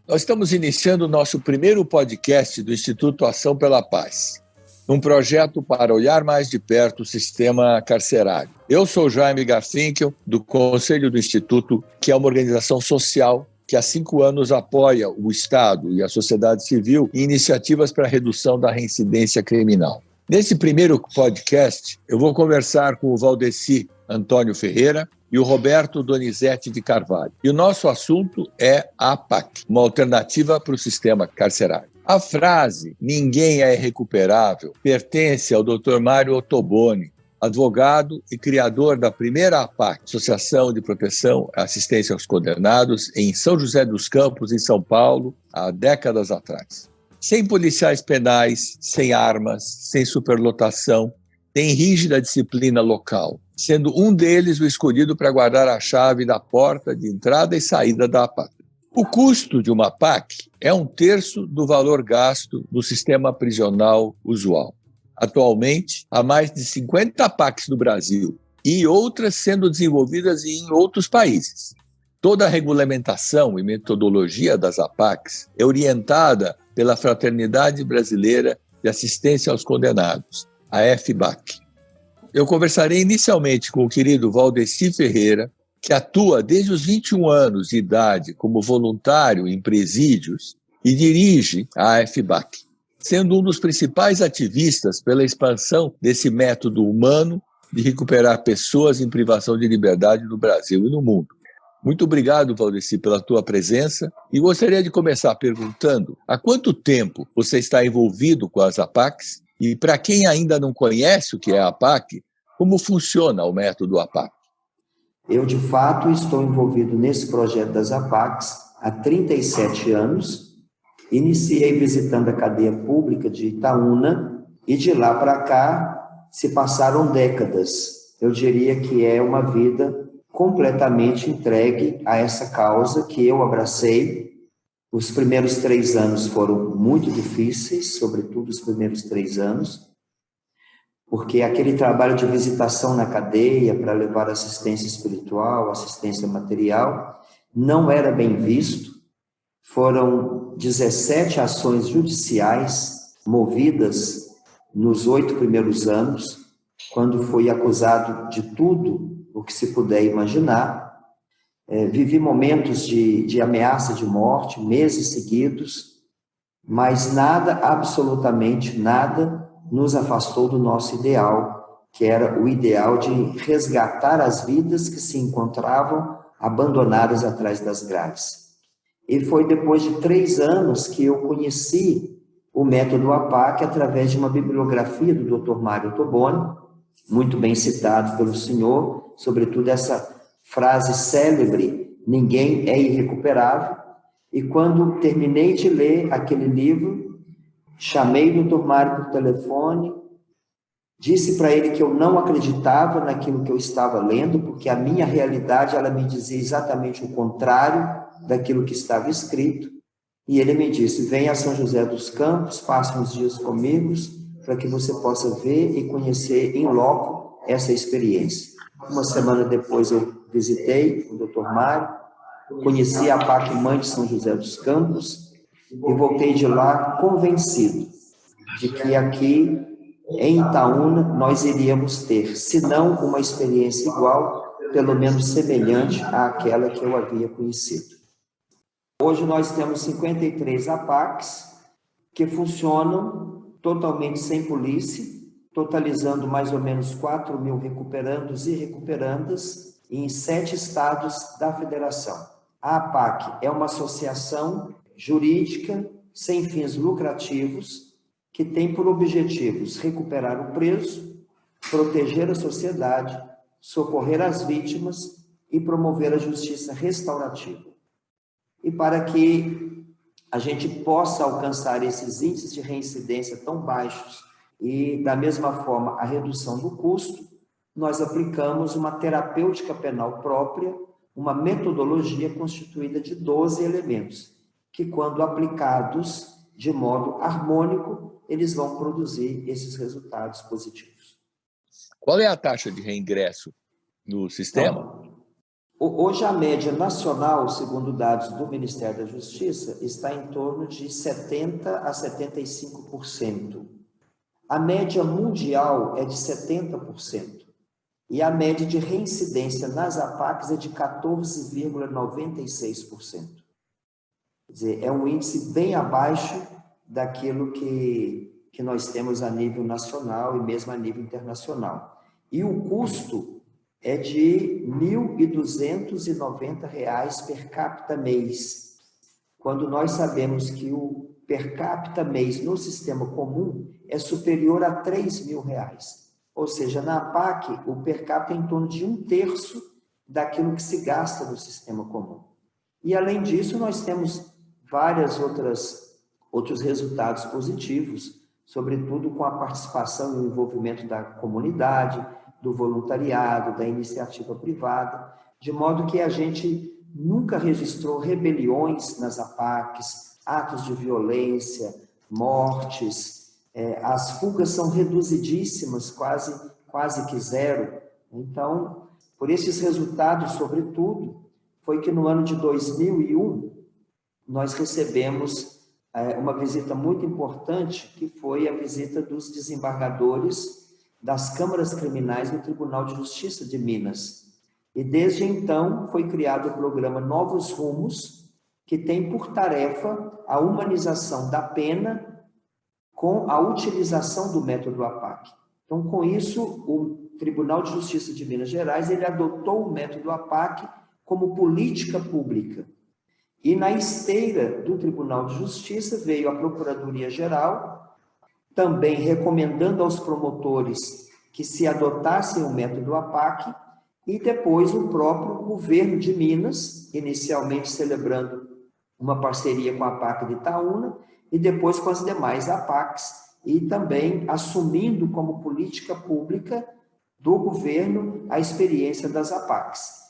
Nós estamos iniciando o nosso primeiro podcast do Instituto Ação pela Paz, um projeto para olhar mais de perto o sistema carcerário. Eu sou Jaime Garfinkel, do Conselho do Instituto, que é uma organização social que há 5 anos apoia o Estado e a sociedade civil em iniciativas para a redução da reincidência criminal. Nesse primeiro podcast, eu vou conversar com o Valdeci Antônio Ferreira e o Roberto Donizete de Carvalho. E o nosso assunto é a APAC, uma alternativa para o sistema carcerário. A frase "ninguém é irrecuperável" pertence ao Dr. Mário Ottoboni, advogado e criador da primeira APAC, Associação de Proteção e Assistência aos Condenados, em São José dos Campos, em São Paulo, há décadas atrás. Sem policiais penais, sem armas, sem superlotação, tem rígida disciplina local, sendo um deles o escolhido para guardar a chave da porta de entrada e saída da APAC. O custo de uma APAC é 1/3 do valor gasto no sistema prisional usual. Atualmente, há mais de 50 APACs no Brasil e outras sendo desenvolvidas em outros países. Toda a regulamentação e metodologia das APACs é orientada pela Fraternidade Brasileira de Assistência aos Condenados, a FBAC. Eu conversarei inicialmente com o querido Valdeci Ferreira, que atua desde os 21 anos de idade como voluntário em presídios e dirige a FBAC, sendo um dos principais ativistas pela expansão desse método humano de recuperar pessoas em privação de liberdade no Brasil e no mundo. Muito obrigado, Valdeci, pela tua presença, e gostaria de começar perguntando há quanto tempo você está envolvido com as APACs e, para quem ainda não conhece o que é a APAC, como funciona o método APAC? Eu, de fato, estou envolvido nesse projeto das APACs há 37 anos. Iniciei visitando a cadeia pública de Itaúna e de lá para cá se passaram décadas. Eu diria que é uma vida completamente entregue a essa causa que eu abracei. Os primeiros 3 anos foram muito difíceis, sobretudo os primeiros 3 anos, porque aquele trabalho de visitação na cadeia para levar assistência espiritual, assistência material, não era bem visto. Foram 17 ações judiciais movidas nos 8 primeiros anos, quando fui acusado de tudo o que se puder imaginar. Vivi momentos de ameaça de morte, meses seguidos, mas nada, absolutamente nada, nos afastou do nosso ideal, que era o ideal de resgatar as vidas que se encontravam abandonadas atrás das grades. E foi depois de 3 anos que eu conheci o método APAC através de uma bibliografia do Dr. Mário Ottoboni, muito bem citado pelo senhor, sobretudo essa frase célebre, "ninguém é irrecuperável". E quando terminei de ler aquele livro, chamei o Dr. Mário por telefone, disse para ele que eu não acreditava naquilo que eu estava lendo, porque a minha realidade, ela me dizia exatamente o contrário daquilo que estava escrito. E ele me disse: "Venha a São José dos Campos, passe uns dias comigo, para que você possa ver e conhecer em loco essa experiência". Uma semana depois eu visitei o Dr. Mário, conheci a APAC Mãe de São José dos Campos e voltei de lá convencido de que aqui em Itaúna nós iríamos ter, se não uma experiência igual, pelo menos semelhante àquela que eu havia conhecido. Hoje nós temos 53 APACs que funcionam totalmente sem polícia, totalizando mais ou menos 4.000 recuperandos e recuperandas em 7 estados da federação. A APAC é uma associação jurídica sem fins lucrativos que tem por objetivos recuperar o preso, proteger a sociedade, socorrer as vítimas e promover a justiça restaurativa. E para que a gente possa alcançar esses índices de reincidência tão baixos e, da mesma forma, a redução do custo, nós aplicamos uma terapêutica penal própria, uma metodologia constituída de 12 elementos, que, quando aplicados de modo harmônico, eles vão produzir esses resultados positivos. Qual é a taxa de reingresso no sistema? Então, Hoje a média nacional, segundo dados do Ministério da Justiça, está em torno de 70% a 75%. A média mundial é de 70%. E a média de reincidência nas APACs é de 14,96%. Quer dizer, é um índice bem abaixo daquilo que nós temos a nível nacional e mesmo a nível internacional. E o custo é de R$ 1.290 per capita mês, quando nós sabemos que o per capita mês no sistema comum é superior a R$ 3.000. Ou seja, na APAC, o per capita é em torno de 1/3 daquilo que se gasta no sistema comum. E, além disso, nós temos vários outros resultados positivos, sobretudo com a participação e o envolvimento da comunidade, do voluntariado, da iniciativa privada, de modo que a gente nunca registrou rebeliões nas APACs, atos de violência, mortes, as fugas são reduzidíssimas, quase que zero. Então, por esses resultados, sobretudo, foi que no ano de 2001, nós recebemos uma visita muito importante, que foi a visita dos desembargadores das câmaras criminais no Tribunal de Justiça de Minas. E desde então foi criado o programa Novos Rumos, que tem por tarefa a humanização da pena com a utilização do método APAC. Então, com isso, o Tribunal de Justiça de Minas Gerais ele adotou o método APAC como política pública. E na esteira do Tribunal de Justiça veio a Procuradoria-Geral, também recomendando aos promotores que se adotassem o método APAC, e depois o próprio governo de Minas, inicialmente celebrando uma parceria com a APAC de Itaúna, e depois com as demais APACs, e também assumindo como política pública do governo a experiência das APACs.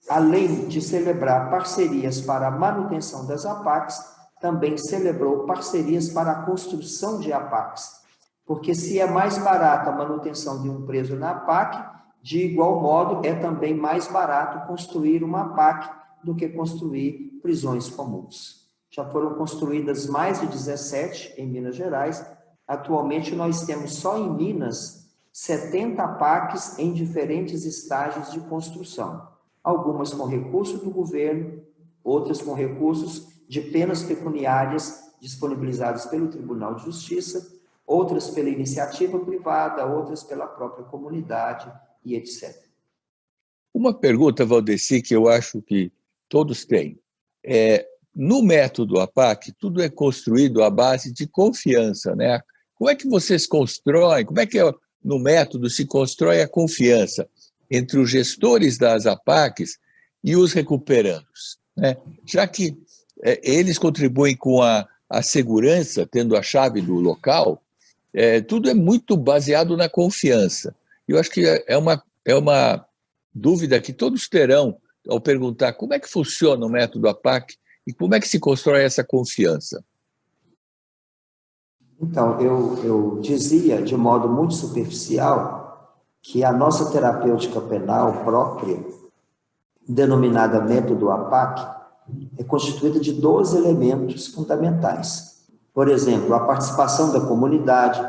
Além de celebrar parcerias para a manutenção das APACs, também celebrou parcerias para a construção de APACs. Porque se é mais barata a manutenção de um preso na APAC, de igual modo é também mais barato construir uma APAC do que construir prisões comuns. Já foram construídas mais de 17 em Minas Gerais. Atualmente nós temos só em Minas 70 APACs em diferentes estágios de construção. Algumas com recurso do governo, outras com recursos de penas pecuniárias disponibilizados pelo Tribunal de Justiça, outras pela iniciativa privada, outras pela própria comunidade e etc. Uma pergunta, Valdeci, que eu acho que todos têm. No método APAC, tudo é construído à base de confiança, né? Como é que vocês constroem, como é que no método se constrói a confiança entre os gestores das APACs e os recuperandos, né? Já que eles contribuem com a segurança, tendo a chave do local, tudo é muito baseado na confiança. Eu acho que é uma dúvida que todos terão ao perguntar como é que funciona o método APAC e como é que se constrói essa confiança. Então, eu dizia de modo muito superficial que a nossa terapêutica penal própria, denominada método APAC, é constituída de 12 elementos fundamentais. Por exemplo, a participação da comunidade,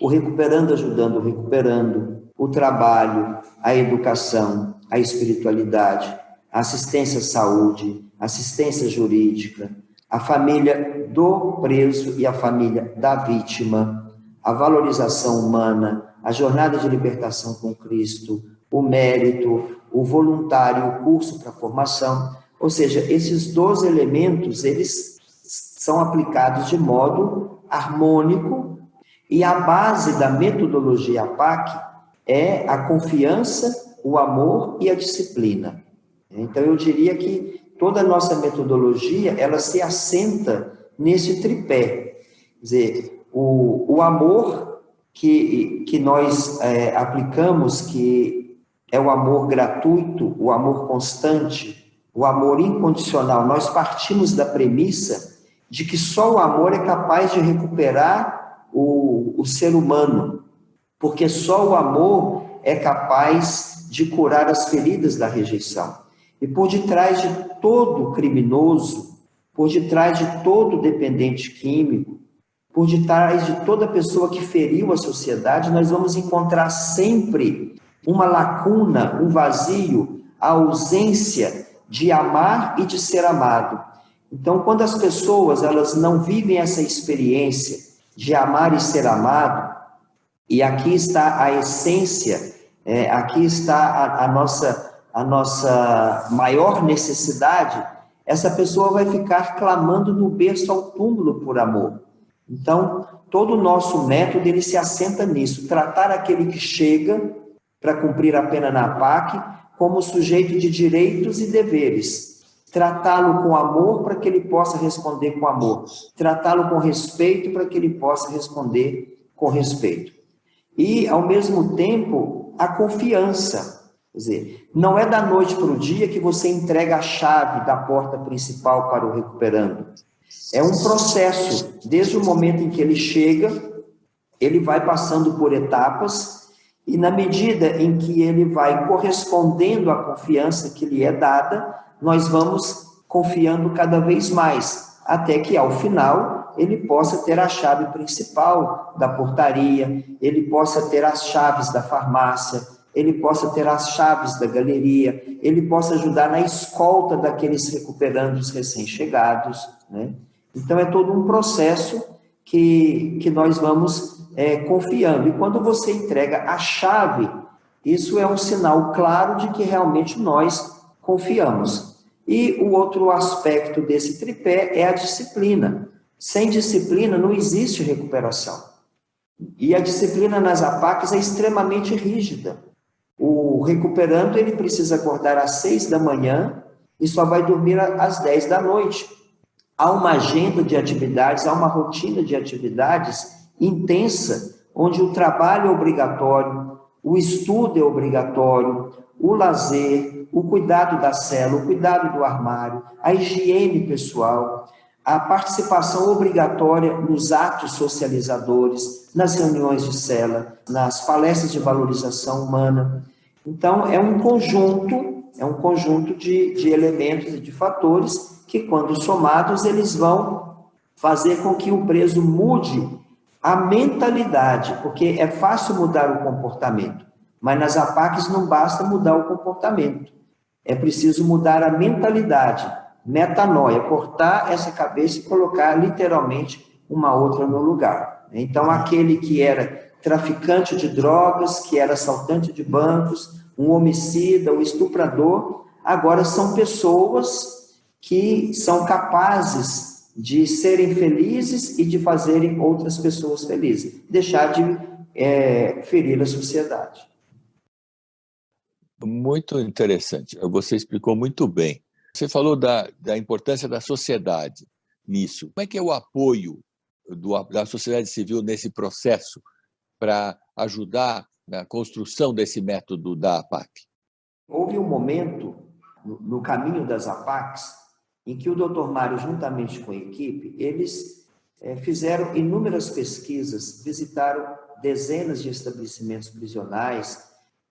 o recuperando ajudando o recuperando, o trabalho, a educação, a espiritualidade, a assistência à saúde, assistência jurídica, a família do preso e a família da vítima, a valorização humana, a jornada de libertação com Cristo, o mérito, o voluntário, o curso para formação. Ou seja, esses 12 elementos, eles são aplicados de modo harmônico e a base da metodologia APAC é a confiança, o amor e a disciplina. Então, eu diria que toda a nossa metodologia, ela se assenta nesse tripé. Quer dizer, o amor que nós aplicamos, que é o amor gratuito, o amor constante, o amor incondicional. Nós partimos da premissa de que só o amor é capaz de recuperar o ser humano, porque só o amor é capaz de curar as feridas da rejeição. E por detrás de todo criminoso, por detrás de todo dependente químico, por detrás de toda pessoa que feriu a sociedade, nós vamos encontrar sempre uma lacuna, um vazio, a ausência de amar e de ser amado. Então, quando as pessoas elas não vivem essa experiência de amar e ser amado, e aqui está a essência, aqui está a nossa maior necessidade, essa pessoa vai ficar clamando do berço ao túmulo por amor. Então, todo o nosso método ele se assenta nisso, tratar aquele que chega para cumprir a pena na APAC como sujeito de direitos e deveres, tratá-lo com amor para que ele possa responder com amor, tratá-lo com respeito para que ele possa responder com respeito. E, ao mesmo tempo, a confiança. Quer dizer, não é da noite para o dia que você entrega a chave da porta principal para o recuperando. É um processo, desde o momento em que ele chega, ele vai passando por etapas, e na medida em que ele vai correspondendo à confiança que lhe é dada, nós vamos confiando cada vez mais, até que ao final ele possa ter a chave principal da portaria, ele possa ter as chaves da farmácia, ele possa ter as chaves da galeria, ele possa ajudar na escolta daqueles recuperandos recém-chegados, né? Então é todo um processo que nós vamos confiando. E quando você entrega a chave, isso é um sinal claro de que realmente nós confiamos. E o outro aspecto desse tripé é a disciplina. Sem disciplina não existe recuperação. E a disciplina nas APACs é extremamente rígida. O recuperando ele precisa acordar às 6 da manhã e só vai dormir às 10 da noite. Há uma agenda de atividades, há uma rotina de atividades intensa, onde o trabalho é obrigatório, o estudo é obrigatório, o lazer, o cuidado da cela, o cuidado do armário, a higiene pessoal, a participação obrigatória nos atos socializadores, nas reuniões de cela, nas palestras de valorização humana. Então, é um conjunto de elementos e de fatores que, quando somados, eles vão fazer com que o preso mude a mentalidade, porque é fácil mudar o comportamento, mas nas APACs não basta mudar o comportamento, é preciso mudar a mentalidade, metanoia, cortar essa cabeça e colocar literalmente uma outra no lugar. Então, aquele que era traficante de drogas, que era assaltante de bancos, um homicida, um estuprador, agora são pessoas que são capazes de serem felizes e de fazerem outras pessoas felizes, deixar de ferir a sociedade. Muito interessante, você explicou muito bem. Você falou da importância da sociedade nisso. Como é que é o apoio da sociedade civil nesse processo para ajudar na construção desse método da APAC? Houve um momento no caminho das APACs em que o Dr. Mário, juntamente com a equipe, eles fizeram inúmeras pesquisas, visitaram dezenas de estabelecimentos prisionais,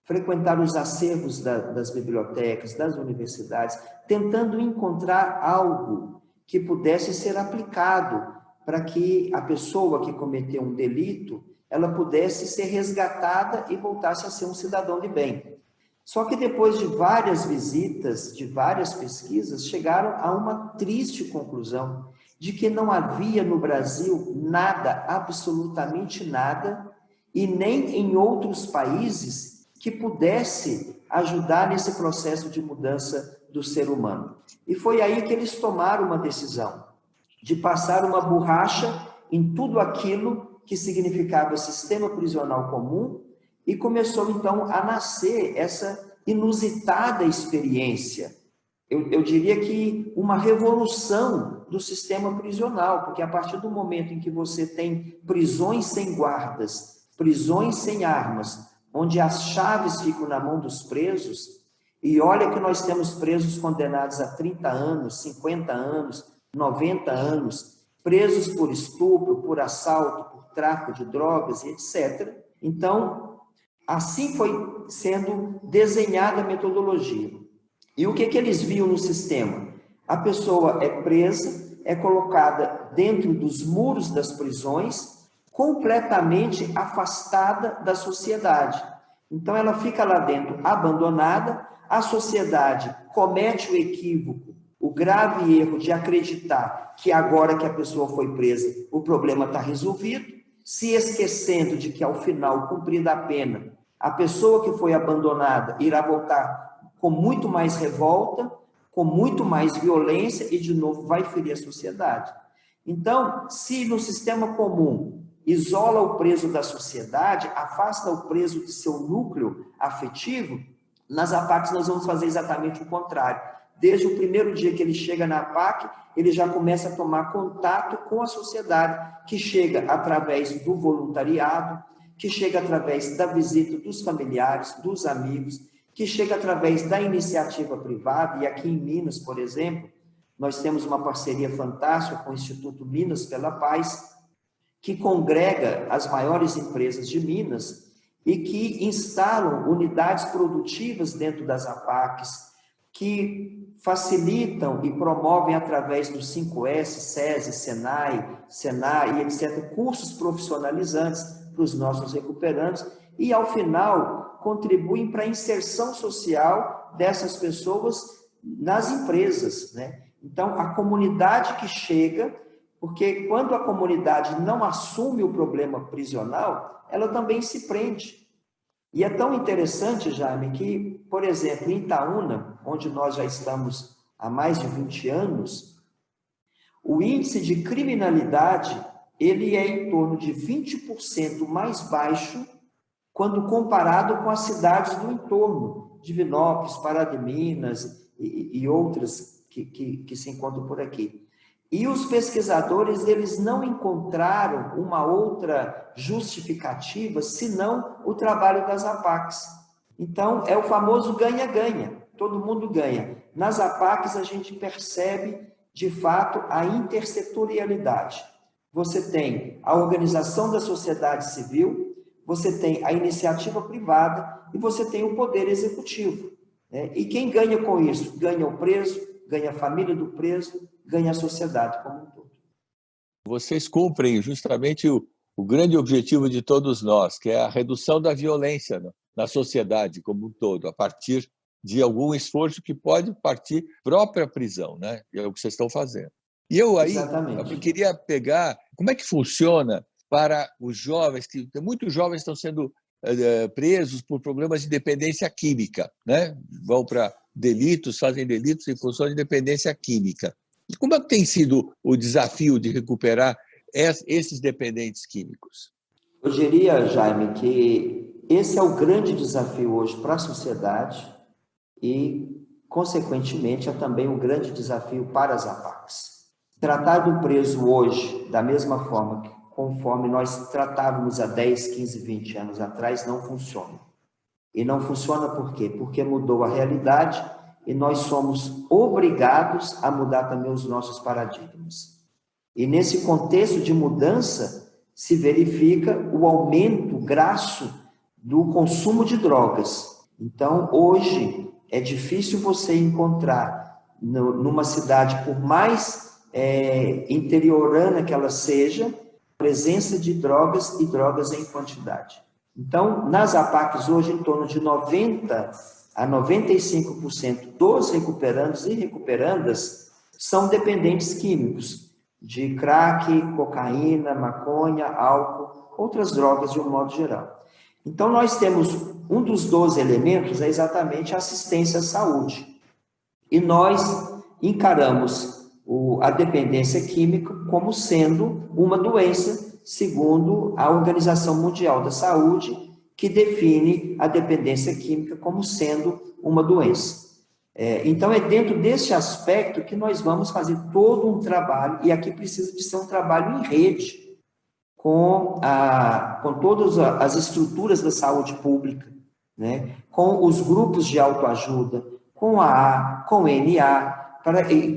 frequentaram os acervos das bibliotecas, das universidades, tentando encontrar algo que pudesse ser aplicado para que a pessoa que cometeu um delito, ela pudesse ser resgatada e voltasse a ser um cidadão de bem. Só que depois de várias visitas, de várias pesquisas, chegaram a uma triste conclusão de que não havia no Brasil nada, absolutamente nada, e nem em outros países que pudesse ajudar nesse processo de mudança do ser humano. E foi aí que eles tomaram uma decisão de passar uma borracha em tudo aquilo que significava sistema prisional comum, e começou, então, a nascer essa inusitada experiência. Eu diria que uma revolução do sistema prisional, porque a partir do momento em que você tem prisões sem guardas, prisões sem armas, onde as chaves ficam na mão dos presos, e olha que nós temos presos condenados a 30 anos, 50 anos, 90 anos, presos por estupro, por assalto, por tráfico de drogas, etc. Então, assim foi sendo desenhada a metodologia. E o que eles viam no sistema? A pessoa é presa, é colocada dentro dos muros das prisões, completamente afastada da sociedade. Então, ela fica lá dentro abandonada, a sociedade comete o equívoco, o grave erro de acreditar que agora que a pessoa foi presa, o problema está resolvido, se esquecendo de que ao final, cumprida a pena, a pessoa que foi abandonada irá voltar com muito mais revolta, com muito mais violência e, de novo, vai ferir a sociedade. Então, se no sistema comum isola o preso da sociedade, afasta o preso de seu núcleo afetivo, nas APACs nós vamos fazer exatamente o contrário. Desde o primeiro dia que ele chega na APAC, ele já começa a tomar contato com a sociedade, que chega através do voluntariado, que chega através da visita dos familiares, dos amigos, que chega através da iniciativa privada. E aqui em Minas, por exemplo, nós temos uma parceria fantástica com o Instituto Minas pela Paz, que congrega as maiores empresas de Minas e que instalam unidades produtivas dentro das APACs, que facilitam e promovem através do 5S, SESI, Senai, etc., cursos profissionalizantes para os nossos recuperantes e, ao final, contribuem para a inserção social dessas pessoas nas empresas, né? Então, a comunidade que chega, porque quando a comunidade não assume o problema prisional, ela também se prende. E é tão interessante, Jaime, que, por exemplo, em Itaúna, onde nós já estamos há mais de 20 anos, o índice de criminalidade, ele é em torno de 20% mais baixo quando comparado com as cidades do entorno, Divinópolis, Pará de Minas e outras que se encontram por aqui. E os pesquisadores, eles não encontraram uma outra justificativa, senão o trabalho das APACs. Então, é o famoso ganha-ganha, todo mundo ganha. Nas APACs, a gente percebe, de fato, a intersetorialidade. Você tem a organização da sociedade civil, você tem a iniciativa privada e você tem o poder executivo, né? E quem ganha com isso? Ganha o preso, ganha a família do preso, ganha a sociedade como um todo. Vocês cumprem justamente o grande objetivo de todos nós, que é a redução da violência na sociedade como um todo, a partir de algum esforço que pode partir própria prisão, né? É o que vocês estão fazendo. E eu queria pegar como é que funciona para os jovens, que muitos jovens estão sendo presos por problemas de dependência química, né? Vão para delitos, fazem delitos em função de dependência química. E como é que tem sido o desafio de recuperar esses dependentes químicos? Eu diria, Jaime, que esse é o grande desafio hoje para a sociedade e, consequentemente, é também um grande desafio para as APACs. Tratar do preso hoje, da mesma forma que conforme nós tratávamos há 10, 15, 20 anos atrás, não funciona. E não funciona por quê? Porque mudou a realidade e nós somos obrigados a mudar também os nossos paradigmas. E nesse contexto de mudança, se verifica o aumento grasso do consumo de drogas. Então, hoje, é difícil você encontrar numa cidade, por mais interiorana que ela seja, presença de drogas e drogas em quantidade. Então, nas APACs hoje, em torno de 90% a 95% dos recuperandos e recuperandas são dependentes químicos, de crack, cocaína, maconha, álcool, outras drogas de um modo geral. Então, nós temos um dos 12 elementos, é exatamente a assistência à saúde. E nós encaramos a dependência química como sendo uma doença, segundo a Organização Mundial da Saúde, que define a dependência química como sendo uma doença. Então, é dentro deste aspecto que nós vamos fazer todo um trabalho, e aqui precisa de ser um trabalho em rede, com todas as estruturas da saúde pública, né? Com os grupos de autoajuda, com a com o NA,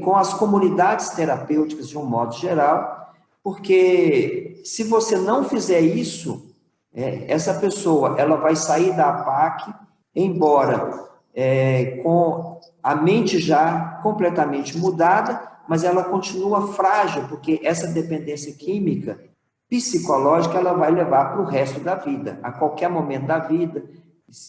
com as comunidades terapêuticas de um modo geral, porque se você não fizer isso, essa pessoa ela vai sair da APAC, embora com a mente já completamente mudada, mas ela continua frágil, porque essa dependência química, psicológica, ela vai levar para o resto da vida. A qualquer momento da vida,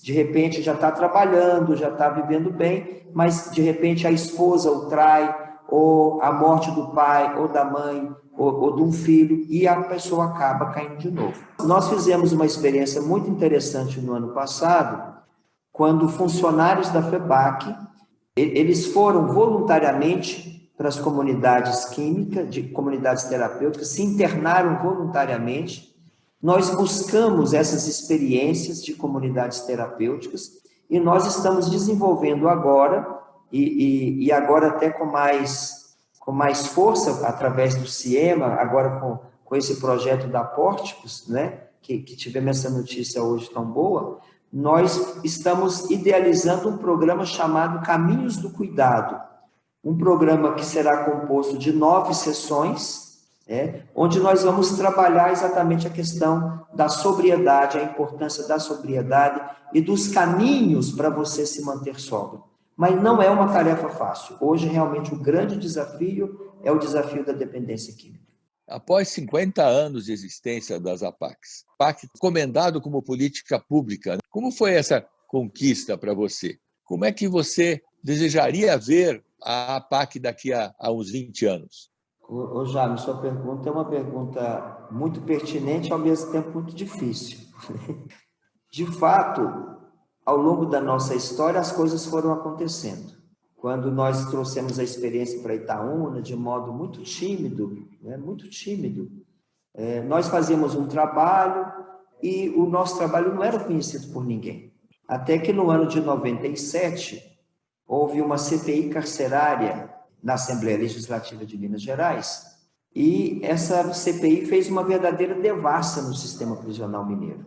de repente já está trabalhando, já está vivendo bem, mas de repente a esposa o trai, ou a morte do pai, ou da mãe, ou de um filho, e a pessoa acaba caindo de novo. Nós fizemos uma experiência muito interessante no ano passado, quando funcionários da FEBAC, eles foram voluntariamente para as comunidades químicas, de comunidades terapêuticas, se internaram voluntariamente. Nós buscamos essas experiências de comunidades terapêuticas e nós estamos desenvolvendo agora, e agora até com mais força, através do CIEMA, agora com esse projeto da Pórticos, né, que tivemos essa notícia hoje tão boa, nós estamos idealizando um programa chamado Caminhos do Cuidado, um programa que será composto de 9 sessões, onde nós vamos trabalhar exatamente a questão da sobriedade, a importância da sobriedade e dos caminhos para você se manter sóbrio. Mas não é uma tarefa fácil. Hoje, realmente, o grande desafio é o desafio da dependência química. Após 50 anos de existência das APACs, PAC recomendado como política pública, como foi essa conquista para você? Como é que você desejaria ver a APAC daqui a uns 20 anos? Ô Jaime, sua pergunta é uma pergunta muito pertinente e, ao mesmo tempo, muito difícil. De fato, ao longo da nossa história, as coisas foram acontecendo. Quando nós trouxemos a experiência para Itaúna, de modo muito tímido, nós fazíamos um trabalho e o nosso trabalho não era conhecido por ninguém. Até que no ano de 97, houve uma CPI carcerária na Assembleia Legislativa de Minas Gerais, e essa CPI fez uma verdadeira devassa no sistema prisional mineiro.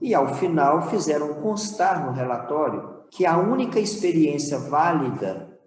E, ao final, fizeram constar no relatório que a única experiência válida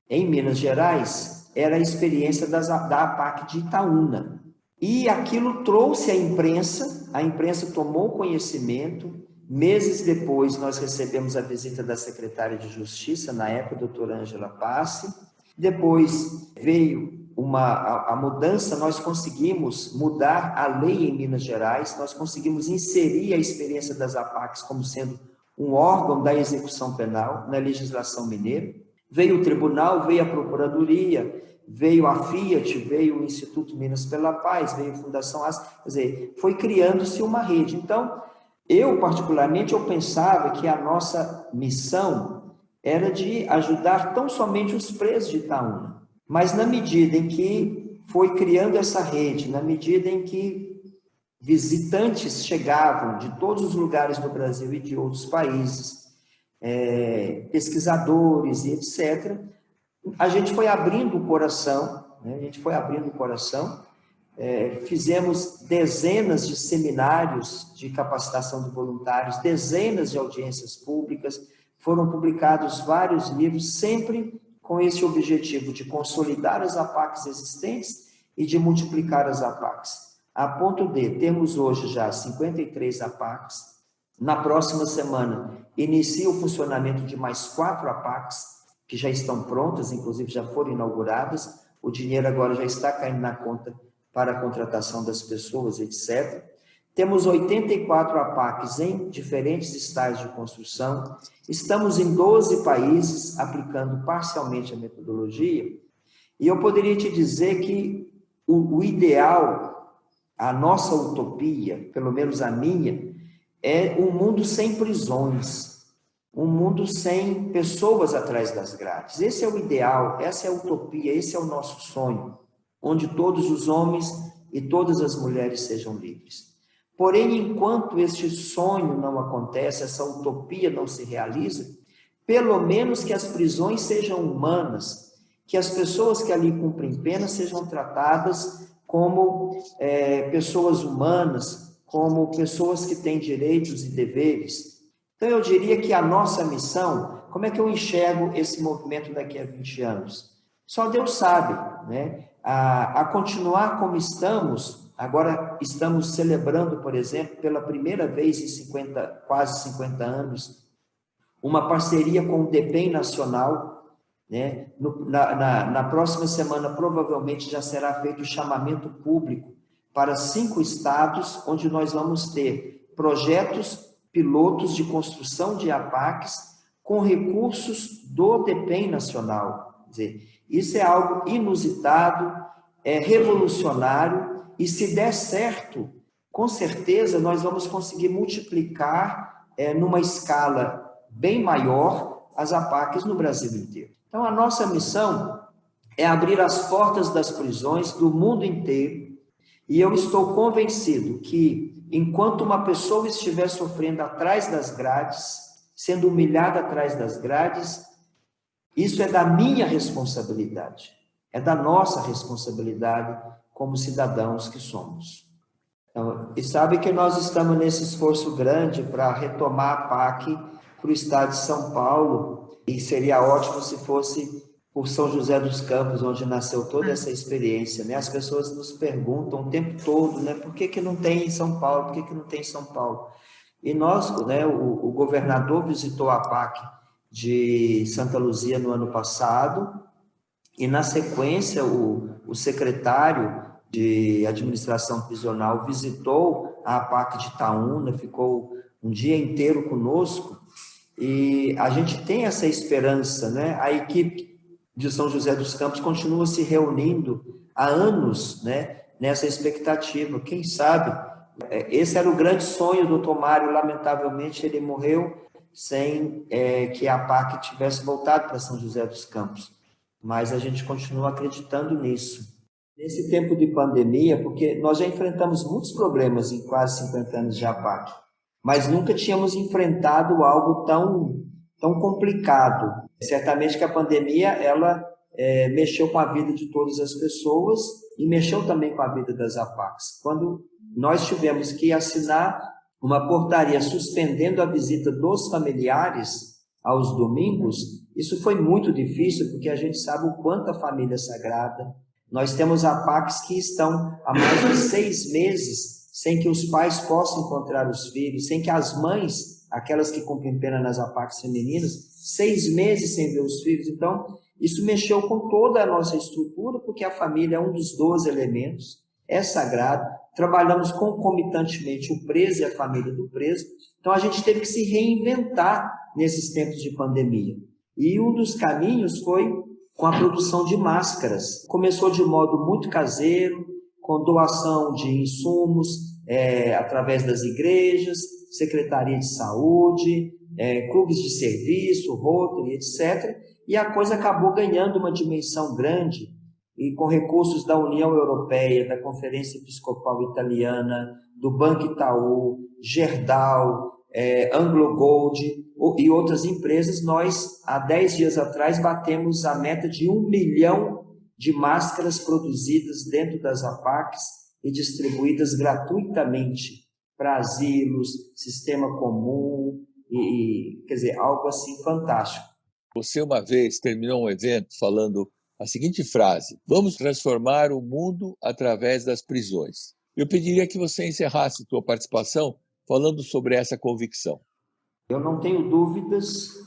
em Minas Gerais era a experiência da APAC de Itaúna. E aquilo trouxe à imprensa, a imprensa tomou conhecimento. Meses depois, nós recebemos a visita da secretária de Justiça, na época, a doutora Ângela Passi. Depois veio a mudança, nós conseguimos mudar a lei em Minas Gerais, nós conseguimos inserir a experiência das APACs como sendo um órgão da execução penal na legislação mineira. Veio o tribunal, veio a procuradoria, veio a Fiat, veio o Instituto Minas pela Paz, veio a Fundação AS, quer dizer, foi criando-se uma rede. Então, eu particularmente, eu pensava que a nossa missão era de ajudar tão somente os presos de Itaúna. Mas na medida em que foi criando essa rede, na medida em que visitantes chegavam de todos os lugares do Brasil e de outros países, pesquisadores e etc., a gente foi abrindo o coração, fizemos dezenas de seminários de capacitação de voluntários, dezenas de audiências públicas, foram publicados vários livros, sempre com esse objetivo de consolidar as APACs existentes e de multiplicar as APACs. A ponto de termos hoje já 53 APACs. Na próxima semana, inicia o funcionamento de mais 4 APACs, que já estão prontas, inclusive já foram inauguradas. O dinheiro agora já está caindo na conta para a contratação das pessoas, etc. Temos 84 APACs em diferentes estágios de construção. Estamos em 12 países aplicando parcialmente a metodologia. E eu poderia te dizer que o ideal, a nossa utopia, pelo menos a minha, é um mundo sem prisões, um mundo sem pessoas atrás das grades. Esse é o ideal, essa é a utopia, esse é o nosso sonho, onde todos os homens e todas as mulheres sejam livres. Porém, enquanto este sonho não acontece, essa utopia não se realiza, pelo menos que as prisões sejam humanas, que as pessoas que ali cumprem pena sejam tratadas como pessoas humanas, como pessoas que têm direitos e deveres. Então, eu diria que a nossa missão, como é que eu enxergo esse movimento daqui a 20 anos? Só Deus sabe, né? A continuar como estamos. Agora estamos celebrando, por exemplo, pela primeira vez em quase 50 anos, uma parceria com o DEPEN Nacional, né? Na próxima semana, provavelmente, já será feito o chamamento público para 5 estados, onde nós vamos ter projetos pilotos de construção de APACs com recursos do DEPEN Nacional. Quer dizer, isso é algo inusitado, é revolucionário, e se der certo, com certeza nós vamos conseguir multiplicar numa escala bem maior as APACs no Brasil inteiro. Então, a nossa missão é abrir as portas das prisões do mundo inteiro, e eu estou convencido que, enquanto uma pessoa estiver sofrendo atrás das grades, sendo humilhada atrás das grades, isso é da minha responsabilidade, é da nossa responsabilidade como cidadãos que somos. Então, e sabe que nós estamos nesse esforço grande para retomar a PAC para o estado de São Paulo, e seria ótimo se fosse por São José dos Campos, onde nasceu toda essa experiência, né? As pessoas nos perguntam o tempo todo, né? Por que não tem em São Paulo? Por que não tem em São Paulo? E nós, né, o governador visitou a PAC de Santa Luzia no ano passado, e na sequência o secretário de administração prisional visitou a APAC de Itaúna, ficou um dia inteiro conosco, e a gente tem essa esperança, né? A equipe de São José dos Campos continua se reunindo há anos, né, nessa expectativa. Quem sabe, esse era o grande sonho do Dr. Mário, lamentavelmente ele morreu sem que a APAC tivesse voltado para São José dos Campos, mas a gente continua acreditando nisso. Nesse tempo de pandemia, porque nós já enfrentamos muitos problemas em quase 50 anos de APAC, mas nunca tínhamos enfrentado algo tão complicado. Certamente que a pandemia, ela mexeu com a vida de todas as pessoas e mexeu também com a vida das APACs. Quando nós tivemos que assinar uma portaria suspendendo a visita dos familiares aos domingos, isso foi muito difícil, porque a gente sabe o quanto a família é sagrada. Nós temos APACs que estão há mais de 6 meses sem que os pais possam encontrar os filhos, sem que as mães, aquelas que cumprem pena nas APACs femininas, 6 meses sem ver os filhos. Então, isso mexeu com toda a nossa estrutura, porque a família é um dos 12 elementos, é sagrado. Trabalhamos concomitantemente o preso e a família do preso. Então, a gente teve que se reinventar nesses tempos de pandemia. E um dos caminhos foi com a produção de máscaras. Começou de modo muito caseiro, com doação de insumos através das igrejas, Secretaria de Saúde, clubes de serviço, Rotary, etc. E a coisa acabou ganhando uma dimensão grande, e com recursos da União Europeia, da Conferência Episcopal Italiana, do Banco Itaú, Gerdau, Anglo Gold e outras empresas, nós, há 10 dias atrás, batemos a meta de 1 milhão de máscaras produzidas dentro das APACs e distribuídas gratuitamente para asilos, sistema comum, quer dizer, algo assim fantástico. Você uma vez terminou um evento falando a seguinte frase: vamos transformar o mundo através das prisões. Eu pediria que você encerrasse sua participação falando sobre essa convicção. Eu não tenho dúvidas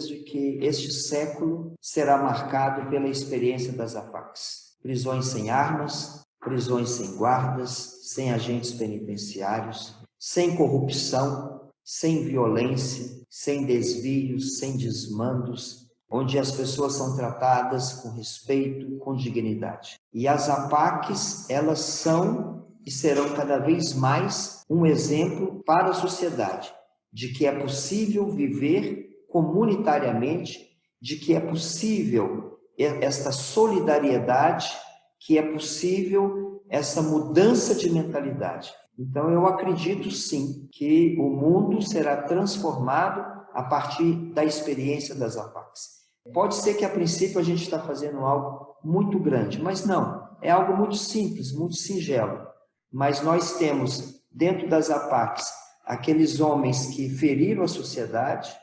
de que este século será marcado pela experiência das APACs. Prisões sem armas, prisões sem guardas, sem agentes penitenciários, sem corrupção, sem violência, sem desvios, sem desmandos, onde as pessoas são tratadas com respeito, com dignidade. E as APACs, elas são e serão cada vez mais um exemplo para a sociedade de que é possível viver comunitariamente, de que é possível esta solidariedade, que é possível essa mudança de mentalidade. Então, eu acredito sim que o mundo será transformado a partir da experiência das APACs. Pode ser que a princípio a gente está fazendo algo muito grande, mas não, é algo muito simples, muito singelo. Mas nós temos dentro das APACs aqueles homens que feriram a sociedade,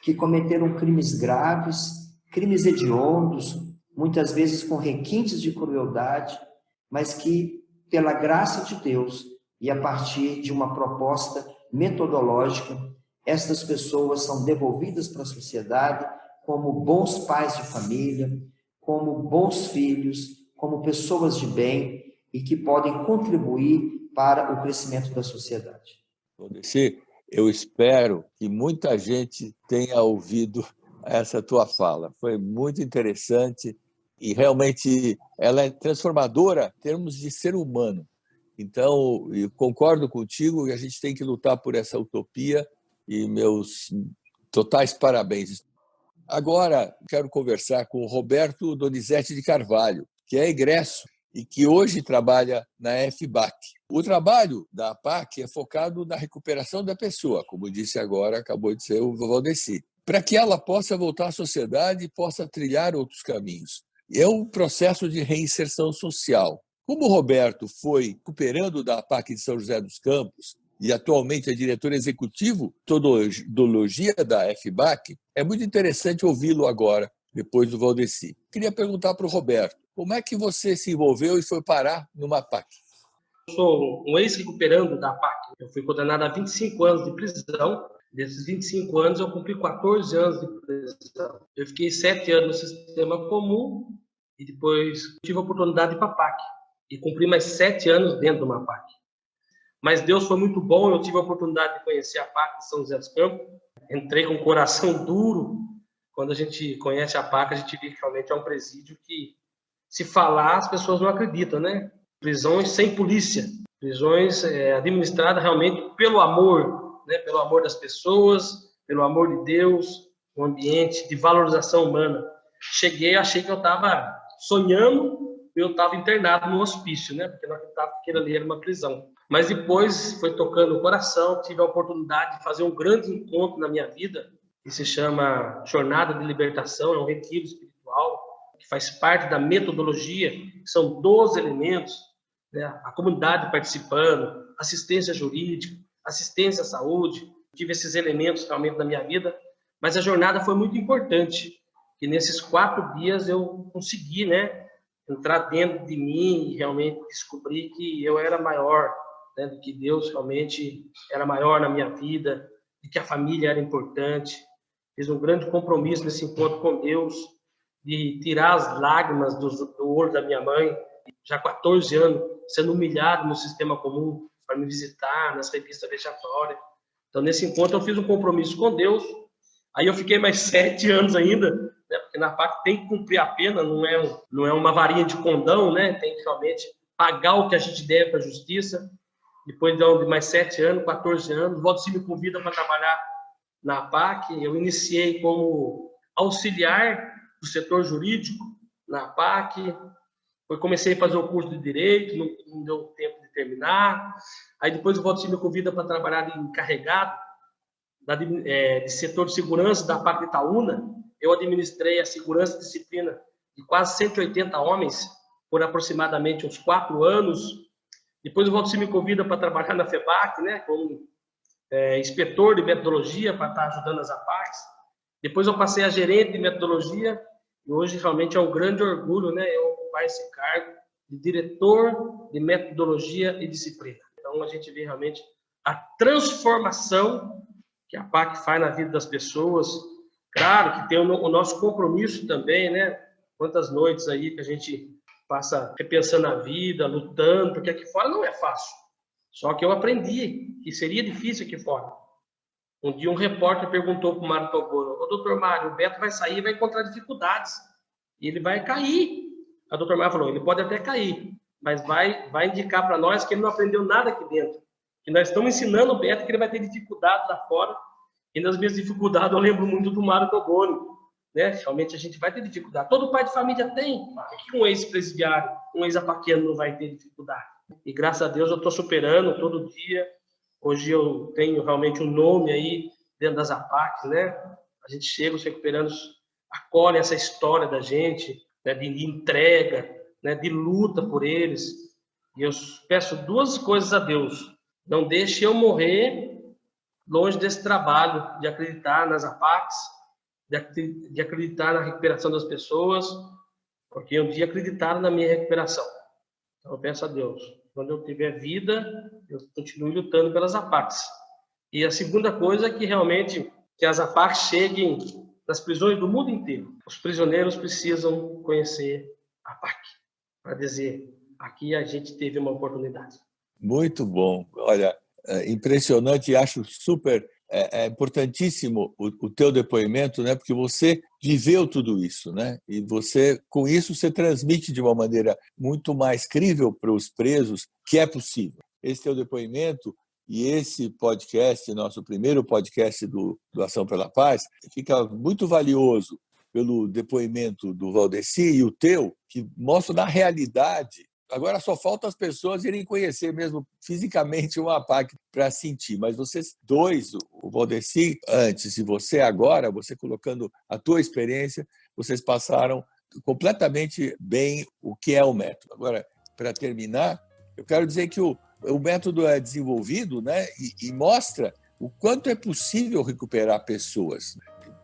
que cometeram crimes graves, crimes hediondos, muitas vezes com requintes de crueldade, mas que, pela graça de Deus e a partir de uma proposta metodológica, estas pessoas são devolvidas para a sociedade como bons pais de família, como bons filhos, como pessoas de bem e que podem contribuir para o crescimento da sociedade. Valdeci, eu espero que muita gente tenha ouvido essa tua fala. Foi muito interessante e realmente ela é transformadora em termos de ser humano. Então, eu concordo contigo e a gente tem que lutar por essa utopia e meus totais parabéns. Agora, quero conversar com o Roberto Donizete de Carvalho, que é egresso e que hoje trabalha na FBAC. O trabalho da APAC é focado na recuperação da pessoa, como disse agora, acabou de ser o Valdeci, para que ela possa voltar à sociedade e possa trilhar outros caminhos. É um processo de reinserção social. Como o Roberto foi recuperando da APAC de São José dos Campos e atualmente é diretor executivo de Todologia da FBAC, é muito interessante ouvi-lo agora, depois do Valdeci. Queria perguntar para o Roberto, como é que você se envolveu e foi parar numa APAC? Eu sou um ex-recuperando da APAC. Eu fui condenado a 25 anos de prisão. Desses 25 anos, eu cumpri 14 anos de prisão. Eu fiquei 7 anos no sistema comum e depois tive a oportunidade de ir para a APAC. E cumpri mais 7 anos dentro de uma APAC. Mas Deus foi muito bom, eu tive a oportunidade de conhecer a APAC de São José dos Campos. Entrei com o coração duro. Quando a gente conhece a APAC, a gente vê que realmente é um presídio que, se falar, as pessoas não acreditam, né? Prisões sem polícia, prisões administradas realmente pelo amor, né? Pelo amor das pessoas, pelo amor de Deus, um ambiente de valorização humana. Cheguei, achei que eu estava sonhando, eu estava internado no hospício, né? Porque não acreditava que aquilo ali era uma prisão. Mas depois foi tocando o coração, tive a oportunidade de fazer um grande encontro na minha vida, que se chama Jornada de Libertação, é um retiro espiritual, que faz parte da metodologia, que são 12 elementos, né? A comunidade participando, assistência jurídica, assistência à saúde, tive esses elementos realmente na minha vida, mas a jornada foi muito importante, que nesses 4 dias eu consegui, né, entrar dentro de mim e realmente descobrir que eu era maior, né, do que Deus realmente era maior na minha vida, e que a família era importante. Fiz um grande compromisso nesse encontro com Deus, de tirar as lágrimas do olho da minha mãe, já há 14 anos, sendo humilhado no sistema comum, para me visitar nas revistas vexatórias. Então, nesse encontro, eu fiz um compromisso com Deus. Aí eu fiquei mais 7 anos ainda, né? Porque na PAC tem que cumprir a pena, não é uma varinha de condão, né? Tem que realmente pagar o que a gente deve para a justiça. Depois de mais 7 anos, 14 anos, o Valdeci me convida para trabalhar na PAC. Eu iniciei como auxiliar do setor jurídico na PAC. Eu comecei a fazer o curso de Direito, não deu tempo de terminar. Aí depois o Valdeci me convida para trabalhar de encarregado de setor de segurança da PAC de Itaúna. Eu administrei a segurança e disciplina de quase 180 homens por aproximadamente uns 4 anos. Depois o Valdeci me convida para trabalhar na FBAC, né, como inspetor de metodologia, para estar ajudando as APACs. Depois eu passei a gerente de metodologia e hoje realmente é um grande orgulho, né, eu ocupar esse cargo de diretor de metodologia e disciplina. Então a gente vê realmente a transformação que a PAC faz na vida das pessoas. Claro que tem o nosso compromisso também, né? Quantas noites aí que a gente passa repensando a vida, lutando, porque aqui fora não é fácil. Só que eu aprendi que seria difícil aqui fora. Um dia um repórter perguntou para o Mário Togoro: "Ô, doutor Mário, o Beto vai sair e vai encontrar dificuldades. E ele vai cair." A doutor Mário falou: "Ele pode até cair, mas vai indicar para nós que ele não aprendeu nada aqui dentro. Que nós estamos ensinando o Beto que ele vai ter dificuldade lá fora. E nas minhas dificuldades eu lembro muito do Mário Togoro, né? Realmente a gente vai ter dificuldade. Todo pai de família tem. Que um ex-presidiário, um ex-apaquiano não vai ter dificuldade. E graças a Deus eu estou superando todo dia. Hoje eu tenho realmente um nome aí dentro das APACs, né? A gente chega, os recuperandos acolhem essa história da gente, né? De entrega, né? De luta por eles. E eu peço 2 coisas a Deus: não deixe eu morrer longe desse trabalho de acreditar nas APACs, de acreditar na recuperação das pessoas, porque um dia acreditaram na minha recuperação. Então eu peço a Deus, quando eu tiver vida, eu continue lutando pelas APACs. E a segunda coisa é que realmente que as APACs cheguem nas prisões do mundo inteiro. Os prisioneiros precisam conhecer a APAC para dizer, aqui a gente teve uma oportunidade. Muito bom. Olha, impressionante e acho super importantíssimo o teu depoimento, né? Porque você viveu tudo isso, né? E você, com isso, você transmite de uma maneira muito mais crível para os presos que é possível. Esse teu depoimento e esse podcast, nosso primeiro podcast do Ação pela Paz, fica muito valioso pelo depoimento do Valdeci e o teu, que mostra na realidade. Agora só falta as pessoas irem conhecer mesmo fisicamente uma APAC para sentir. Mas vocês dois, o Valdeci antes e você agora, você colocando a tua experiência, vocês passaram completamente bem o que é o método. Agora, para terminar, eu quero dizer que o método é desenvolvido, né, e mostra o quanto é possível recuperar pessoas.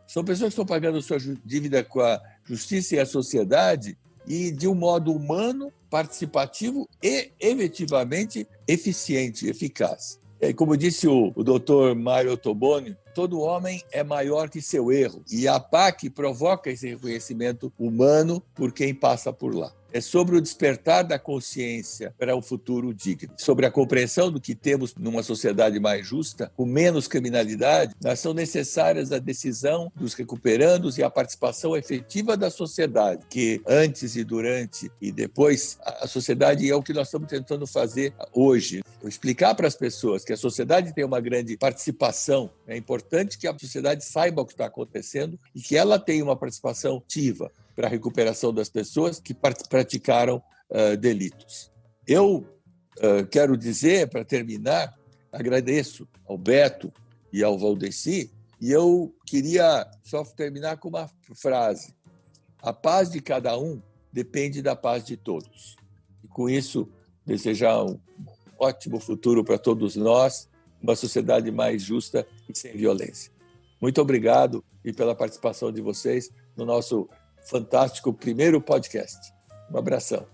São pessoas que estão pagando sua dívida com a justiça e a sociedade e de um modo humano, participativo e efetivamente eficiente, eficaz. Como disse o doutor Mário Toboni, todo homem é maior que seu erro. E a APAC provoca esse reconhecimento humano por quem passa por lá. É sobre o despertar da consciência para um futuro digno. Sobre a compreensão do que temos numa sociedade mais justa, com menos criminalidade, são necessárias a decisão dos recuperandos e a participação efetiva da sociedade, que antes e durante e depois, a sociedade é o que nós estamos tentando fazer hoje. Explicar para as pessoas que a sociedade tem uma grande participação. É importante que a sociedade saiba o que está acontecendo e que ela tenha uma participação ativa para a recuperação das pessoas que praticaram delitos. Eu quero dizer, para terminar, agradeço ao Beto e ao Valdeci, e eu queria só terminar com uma frase. A paz de cada um depende da paz de todos. E com isso, desejar um ótimo futuro para todos nós, uma sociedade mais justa e sem violência. Muito obrigado e pela participação de vocês no nosso fantástico primeiro podcast. Um abração.